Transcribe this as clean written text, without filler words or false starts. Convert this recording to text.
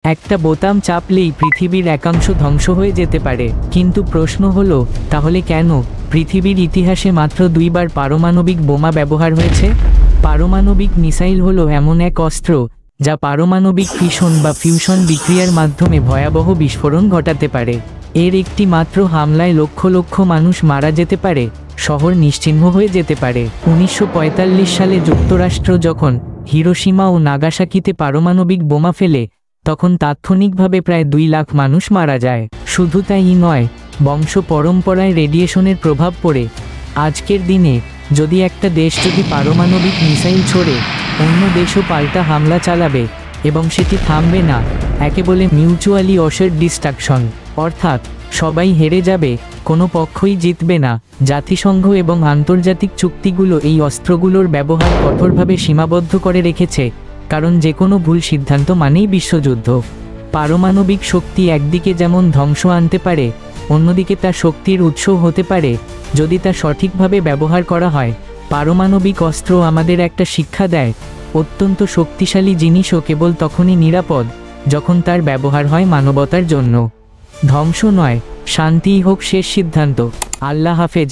একটা বোতাম চাপলেই পৃথিবীর একাংশ ধ্বংস হয়ে যেতে পারে। কিন্তু প্রশ্ন হলো, তাহলে কেন পৃথিবীর ইতিহাসে মাত্র 2বার পারমাণবিক বোমা ব্যবহার হয়েছে? পারমাণবিক মিসাইল হলো এমন এক অস্ত্র যা পারমাণবিক ফিশন বা ফিউশন বিক্রিয়ার মাধ্যমে ভয়াবহ বিস্ফোরণ ঘটাতে পারে। এর একটি মাত্র হামলায় লক্ষ লক্ষ মানুষ মারা যেতে পারে, শহর নিশ্চিহ্ন হয়ে যেতে পারে। 1945 সালে যুক্তরাষ্ট্র যখন হিরোশিমা ও নাগাসাকিতে পারমাণবিক বোমা ফেলে, তখন তাৎক্ষণিকভাবে প্রায় 2 লাখ মানুষ মারা যায়। শুধু তাই নয়, বংশ পরম্পরায় রেডিয়েশনের প্রভাব পড়ে। আজকের দিনে যদি একটা দেশ যদি পারমাণবিক মিসাইল ছোড়ে, অন্য দেশও পাল্টা হামলা চালাবে এবং সেটি থামবে না। একে বলে মিউচুয়ালি অ্যাশিওরড ডিস্ট্রাকশন, অর্থাৎ সবাই হেরে যাবে, কোনো পক্ষই জিতবে না। জাতিসংঘ এবং আন্তর্জাতিক চুক্তিগুলো এই অস্ত্রগুলোর ব্যবহার কঠোরভাবে সীমাবদ্ধ করে রেখেছে, কারণ যে কোনো ভুল সিদ্ধান্ত মানেই বিশ্বযুদ্ধ। পারমাণবিক শক্তি একদিকে যেমন ধ্বংস আনতে পারে, অন্যদিকে তা শক্তির উৎসও হতে পারে যদি তা সঠিকভাবে ব্যবহার করা হয়। পারমাণবিক অস্ত্র আমাদের একটা শিক্ষা দেয়, অত্যন্ত শক্তিশালী জিনিসও কেবল তখনই নিরাপদ যখন তার ব্যবহার হয় মানবতার জন্য। ধ্বংস নয়, শান্তিই হোক শেষ সিদ্ধান্ত। আল্লাহ হাফেজ।